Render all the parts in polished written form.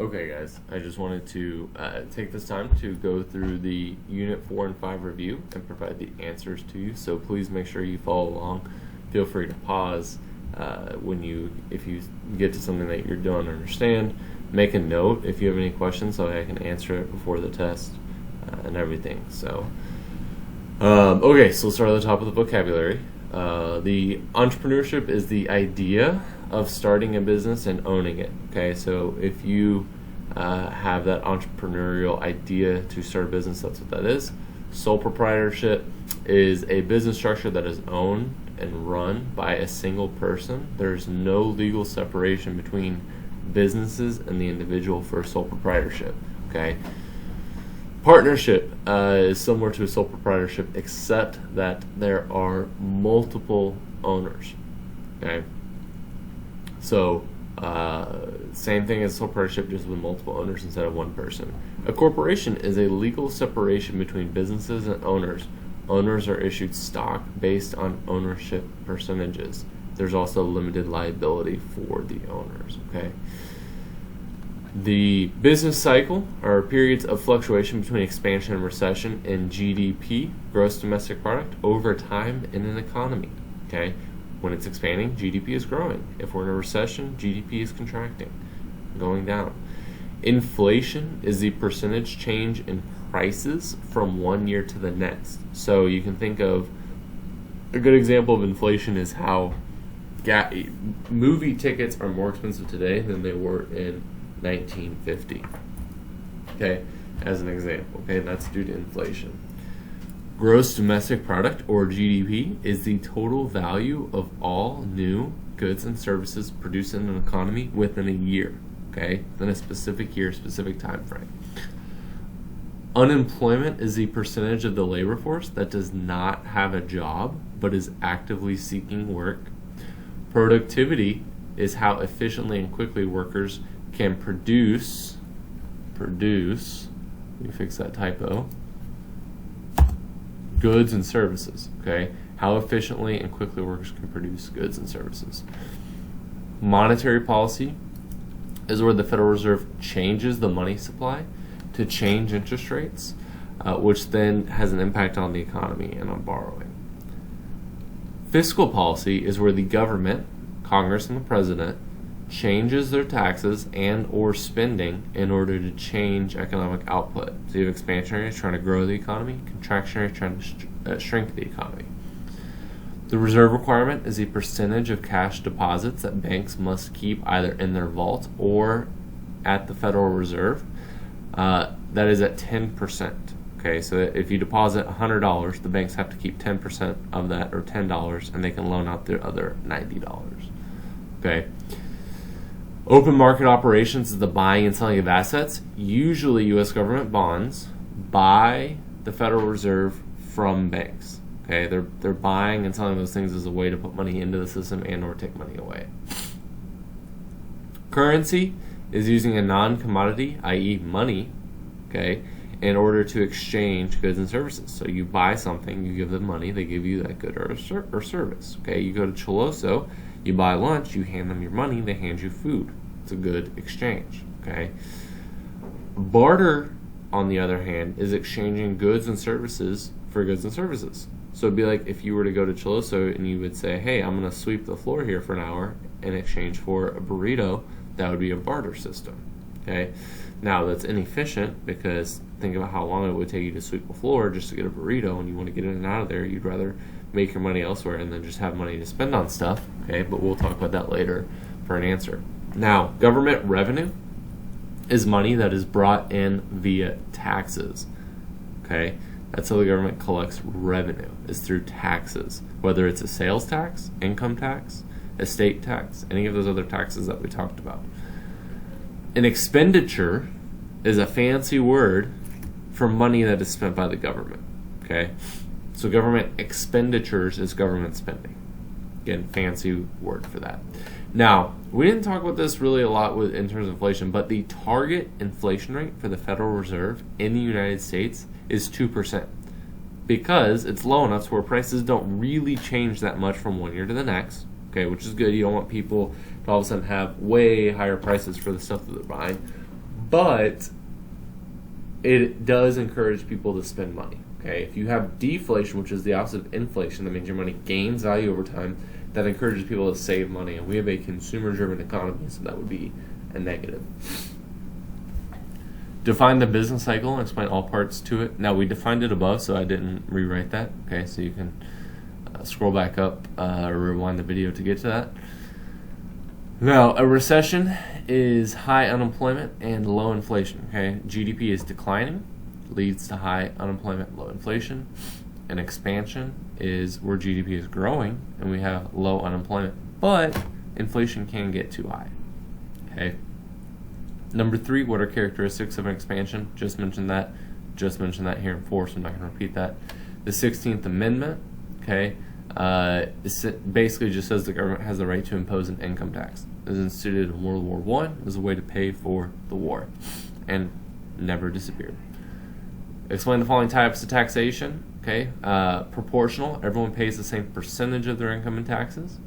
Okay, guys, I just wanted to take this time to go through the Unit 4 and 5 review and provide the answers to you. So please make sure you follow along. Feel free to pause if you get to something that you don't understand. Make a note if you have any questions so I can answer it before the test and everything. So, okay, so let's start at the top of the vocabulary. The entrepreneurship is the idea of starting a business and owning it. Okay, so if you have that entrepreneurial idea to start a business, that's what that is. Sole proprietorship is a business structure that is owned and run by a single person. There's no legal separation between businesses and the individual for sole proprietorship. Okay. Partnership is similar to a sole proprietorship, except that there are multiple owners. Okay, so same thing as sole proprietorship, just with multiple owners instead of one person. A corporation is a legal separation between businesses and owners. Owners are issued stock based on ownership percentages. There's also limited liability for the owners. Okay. The business cycle are periods of fluctuation between expansion and recession in GDP, gross domestic product, over time in an economy. Okay, when it's expanding, GDP is growing. If we're in a recession, GDP is contracting, going down. Inflation is the percentage change in prices from one year to the next. So you can think of a good example of inflation is how movie tickets are more expensive today than they were in 1950. Okay, as an example. Okay, and that's due to inflation. Gross domestic product, or GDP, is the total value of all new goods and services produced in an economy within a year. Okay, within a specific year, specific time frame. Unemployment is the percentage of the labor force that does not have a job but is actively seeking work. Productivity is how efficiently and quickly workers can produce, let me fix that typo, goods and services. Okay, how efficiently and quickly workers can produce goods and services. Monetary policy is where the Federal Reserve changes the money supply to change interest rates, which then has an impact on the economy and on borrowing. Fiscal policy is where the government, Congress and the President, changes their taxes and or spending in order to change economic output. So you have expansionary trying to grow the economy, contractionary trying to shrink the economy. The reserve requirement is a percentage of cash deposits that banks must keep either in their vault or at the Federal Reserve. That is at 10%. Okay, so if you deposit $100, the banks have to keep 10% of that, or $10, and they can loan out their other $90. Okay. Open market operations is the buying and selling of assets, usually U.S. government bonds, by the Federal Reserve from banks. Okay, they're buying and selling those things as a way to put money into the system and or take money away. Currency is using a non-commodity, i.e. money, okay, in order to exchange goods and services. So you buy something, you give them money, they give you that good or service. Okay, you go to Choloso, you buy lunch, you hand them your money, they hand you food. It's a good exchange. Okay. Barter, on the other hand, is exchanging goods and services for goods and services. So it'd be like if you were to go to Choloso and you would say, hey, I'm going to sweep the floor here for an hour in exchange for a burrito. That would be a barter system. Okay. Now that's inefficient because think about how long it would take you to sweep the floor just to get a burrito, and you want to get in and out of there. You'd rather make your money elsewhere and then just have money to spend on stuff. Okay, but we'll talk about that later for an answer. Now, government revenue is money that is brought in via taxes. Okay, that's how the government collects revenue, is through taxes, whether it's a sales tax, income tax, estate tax, any of those other taxes that we talked about. An expenditure is a fancy word for money that is spent by the government. Okay, so government expenditures is government spending. Again, fancy word for that. Now, we didn't talk about this really a lot in terms of inflation, but the target inflation rate for the Federal Reserve in the United States is 2%, because it's low enough where prices don't really change that much from one year to the next. Okay, which is good. You don't want people to all of a sudden have way higher prices for the stuff that they're buying. but it does encourage people to spend money. Okay, if you have deflation, which is the opposite of inflation, that means your money gains value over time. That encourages people to save money, and we have a consumer-driven economy, so that would be a negative. Define the business cycle and explain all parts to it. Now, we defined it above, so I didn't rewrite that. Okay, so you can scroll back up or rewind the video to get to that. Now, a recession is high unemployment and low inflation. Okay, GDP is declining, leads to high unemployment, low inflation. An expansion is where GDP is growing and we have low unemployment, but inflation can get too high. Okay. Number 3, what are characteristics of an expansion? Just mentioned that here in 4, so I'm not going to repeat that. The 16th Amendment, okay, basically just says the government has the right to impose an income tax. It was instituted in World War I as a way to pay for the war and never disappeared. Explain the following types of taxation. Okay, proportional. Everyone pays the same percentage of their income in taxes.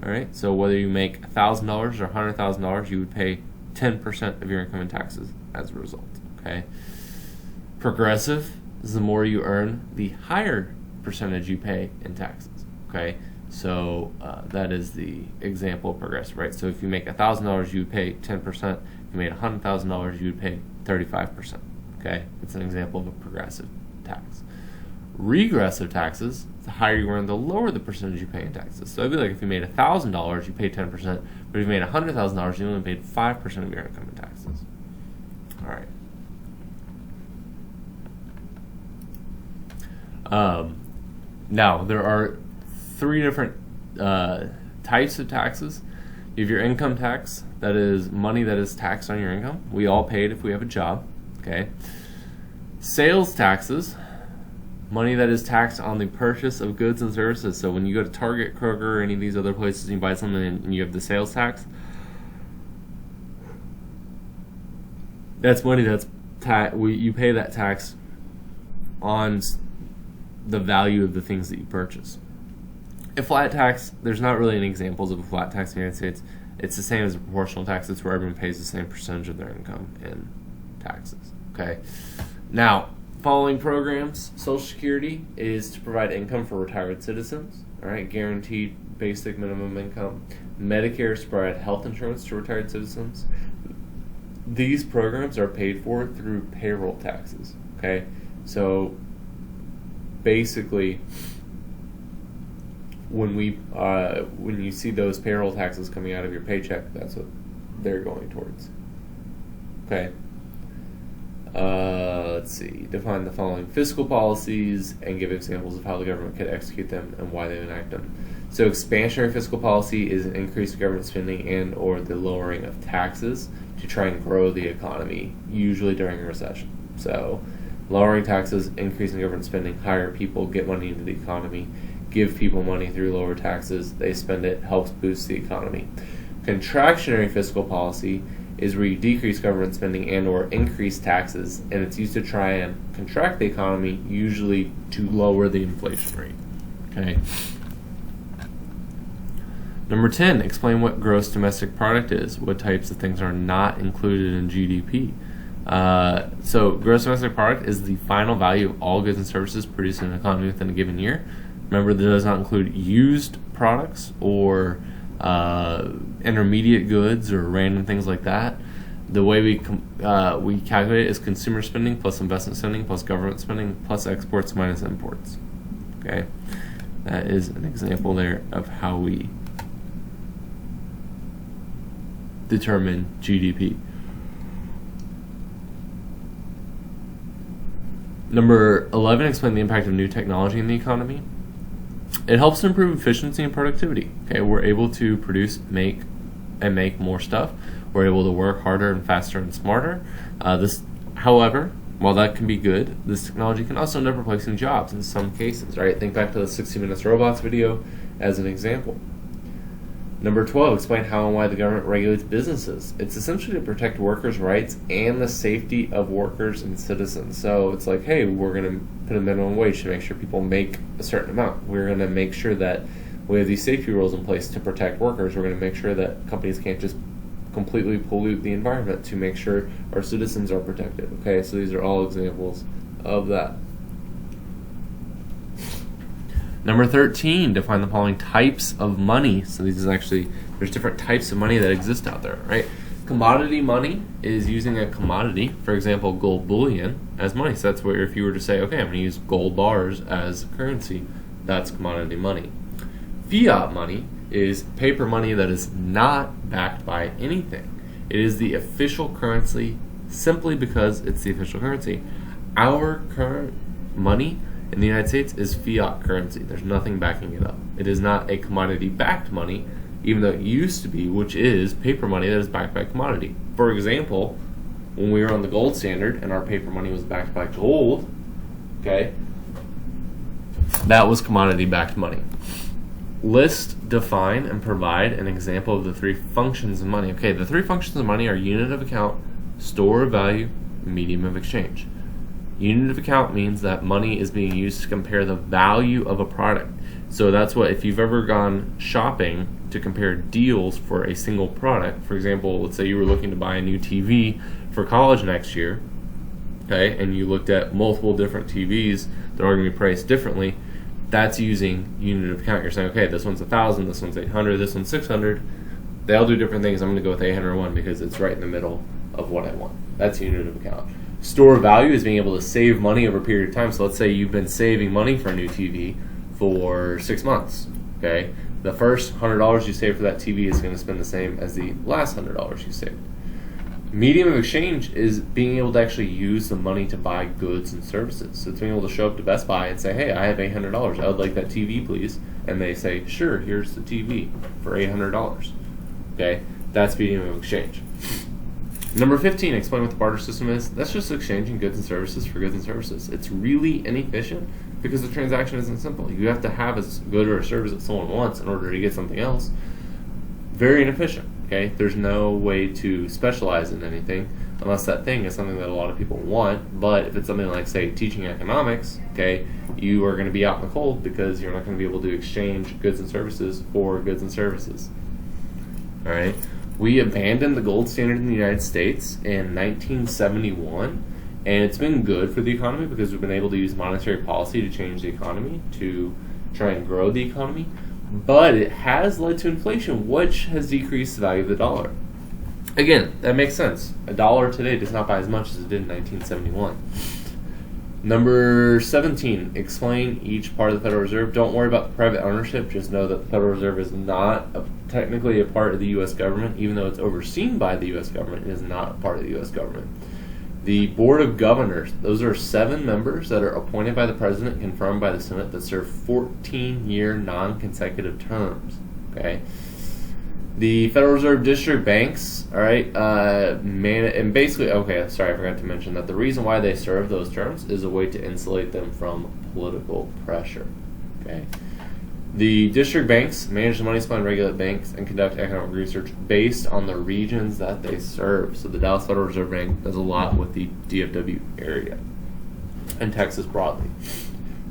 All right, so whether you make $1,000 or $100,000, you would pay 10% of your income in taxes as a result. Okay. Progressive is the more you earn, the higher percentage you pay in taxes. Okay, so that is the example of progressive, right? So if you make $1,000, you would pay 10%. If you made $100,000, you would pay 35%. Okay, it's an example of a progressive tax. Regressive taxes, the higher you earn, the lower the percentage you pay in taxes. So it'd be like if you made $1,000, you pay 10%, but if you made $100,000, you only paid 5% of your income in taxes. All right. Now, there are 3 different types of taxes. You have your income tax, that is money that is taxed on your income. We all pay it if we have a job. Okay. Sales taxes, money that is taxed on the purchase of goods and services. So when you go to Target, Kroger, or any of these other places and you buy something and you have the sales tax, that's money that's you pay that tax on the value of the things that you purchase. A flat tax, there's not really any examples of a flat tax in the United States. It's the same as a proportional tax. It's where everyone pays the same percentage of their income in taxes. Okay. Now, following programs: Social Security is to provide income for retired citizens. All right, guaranteed basic minimum income. Medicare is to provide health insurance to retired citizens. These programs are paid for through payroll taxes. Okay, so basically, when you see those payroll taxes coming out of your paycheck, that's what they're going towards. Okay. Let's see. Define the following fiscal policies and give examples of how the government could execute them and why they enact them. So expansionary fiscal policy is an increased government spending and or the lowering of taxes to try and grow the economy, usually during a recession. So lowering taxes, increasing government spending, hire people, get money into the economy, give people money through lower taxes, they spend it, helps boost the economy. Contractionary fiscal policy is where you decrease government spending and or increase taxes, and it's used to try and contract the economy, usually to lower the inflation rate. Okay. Number 10, explain what gross domestic product is. What types of things are not included in GDP? So gross domestic product is the final value of all goods and services produced in an economy within a given year. Remember, that does not include used products or intermediate goods or random things like that. The way we calculate it is consumer spending plus investment spending plus government spending plus exports minus imports. Okay, that is an example there of how we determine GDP. Number 11, explain the impact of new technology in the economy. It helps to improve efficiency and productivity. Okay, we're able to produce, make more stuff. We're able to work harder and faster and smarter. However, while that can be good, this technology can also end up replacing jobs in some cases. Right? Think back to the 60 Minutes Robots video as an example. Number 12, explain how and why the government regulates businesses. It's essentially to protect workers' rights and the safety of workers and citizens. So it's like, hey, we're going to put a minimum wage to make sure people make a certain amount. We're going to make sure that we have these safety rules in place to protect workers. We're going to make sure that companies can't just completely pollute the environment to make sure our citizens are protected. Okay, so these are all examples of that. Number 13, define the following types of money. So these is actually, there's different types of money that exist out there, right? Commodity money is using a commodity, for example, gold bullion, as money. So that's where if you were to say, okay, I'm going to use gold bars as currency, that's commodity money. Fiat money is paper money that is not backed by anything. It is the official currency simply because it's the official currency. Our current money in the United States is fiat currency. There's nothing backing it up. It is not a commodity-backed money, even though it used to be, which is paper money that is backed by commodity. For example, when we were on the gold standard and our paper money was backed by gold, okay, that was commodity-backed money. List, define, and provide an example of the three functions of money. Okay, the three functions of money are unit of account, store of value, medium of exchange. Unit of account means that money is being used to compare the value of a product. So that's what, if you've ever gone shopping to compare deals for a single product, for example, let's say you were looking to buy a new TV for college next year, okay, and you looked at multiple different TVs that are going to be priced differently, that's using unit of account. You're saying, okay, this one's 1,000, this one's 800, this one's 600. They all do different things. I'm going to go with 801 because it's right in the middle of what I want. That's unit of account. Store of value is being able to save money over a period of time. So let's say you've been saving money for a new TV for 6 months. Okay, the first $100 you save for that TV is going to spend the same as the last $100 you saved. Medium of exchange is being able to actually use the money to buy goods and services. So it's being able to show up to Best Buy and say, hey, I have $800. I would like that TV, please. And they say, sure, here's the TV for $800. Okay, that's medium of exchange. Number 15, explain what the barter system is. That's just exchanging goods and services for goods and services. It's really inefficient because the transaction isn't simple. You have to have a good or a service that someone wants in order to get something else. Very inefficient. Okay, there's no way to specialize in anything unless that thing is something that a lot of people want. But if it's something like, say, teaching economics, okay, you are going to be out in the cold because you're not going to be able to exchange goods and services for goods and services. All right. We abandoned the gold standard in the United States in 1971, and it's been good for the economy because we've been able to use monetary policy to change the economy, to try and grow the economy. But it has led to inflation, which has decreased the value of the dollar. Again, that makes sense. A dollar today does not buy as much as it did in 1971. Number 17, explain each part of the Federal Reserve. Don't worry about the private ownership. Just know that the Federal Reserve is not technically a part of the U.S. government. Even though it's overseen by the U.S. government, it is not a part of the U.S. government. The Board of Governors, those are 7 members that are appointed by the President, confirmed by the Senate, that serve 14-year non-consecutive terms. Okay. The Federal Reserve District banks, all right, and basically, okay, sorry, I forgot to mention that the reason why they serve those terms is a way to insulate them from political pressure, okay? The district banks manage the money supply and regulate banks and conduct economic research based on the regions that they serve. So the Dallas Federal Reserve Bank does a lot with the DFW area and Texas broadly.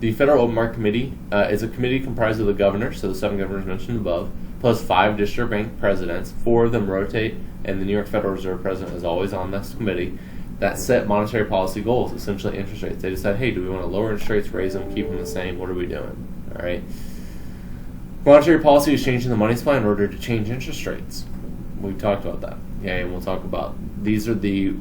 The Federal Open Market Committee is a committee comprised of the governor, so the 7 governors mentioned above, plus 5 district bank presidents. 4 of them rotate, and the New York Federal Reserve president is always on this committee, that set monetary policy goals, essentially interest rates. They decide, hey, do we want to lower interest rates, raise them, keep them the same? What are we doing? All right. Monetary policy is changing the money supply in order to change interest rates. We've talked about that. Okay, and we'll talk about these are the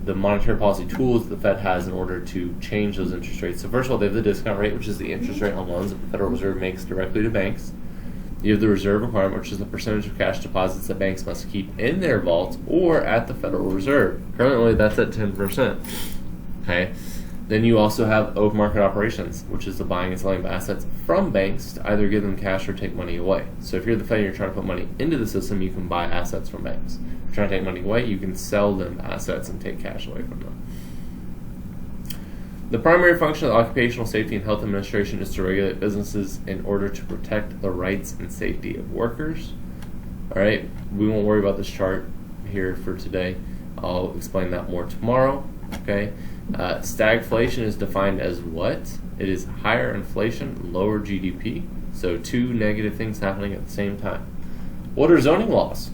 monetary policy tools the Fed has in order to change those interest rates. So first of all, they have the discount rate, which is the interest rate on loans that the Federal Reserve makes directly to banks. You have the reserve requirement, which is the percentage of cash deposits that banks must keep in their vaults or at the Federal Reserve. Currently, that's at 10%. Okay. Then you also have open market operations, which is the buying and selling of assets from banks to either give them cash or take money away. So if you're the Fed and you're trying to put money into the system, you can buy assets from banks. If you're trying to take money away, you can sell them assets and take cash away from them. The primary function of the Occupational Safety and Health Administration is to regulate businesses in order to protect the rights and safety of workers. All right, we won't worry about this chart here for today. I'll explain that more tomorrow. Okay, stagflation is defined as what? It is higher inflation, lower GDP. So 2 negative things happening at the same time. What are zoning laws?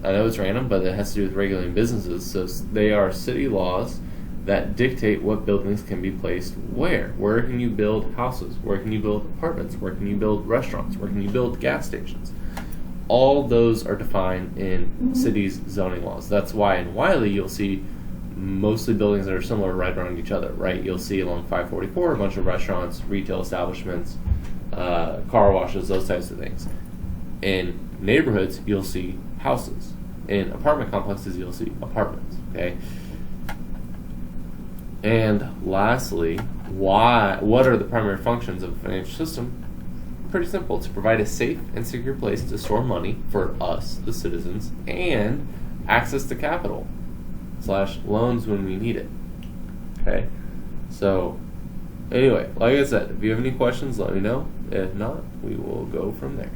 I know it's random, but it has to do with regulating businesses. So they are city laws that dictate what buildings can be placed where. Where can you build houses? Where can you build apartments? Where can you build restaurants? Where can you build gas stations? All those are defined in cities' zoning laws. That's why in Wiley you'll see mostly buildings that are similar right around each other, right? You'll see along 544 a bunch of restaurants, retail establishments, car washes, those types of things. In neighborhoods, you'll see houses. In apartment complexes, you'll see apartments, okay? And lastly, what are the primary functions of a financial system? Pretty simple. To provide a safe and secure place to store money for us, the citizens, and access to capital / loans when we need it. Okay? So, anyway, like I said, if you have any questions, let me know. If not, we will go from there.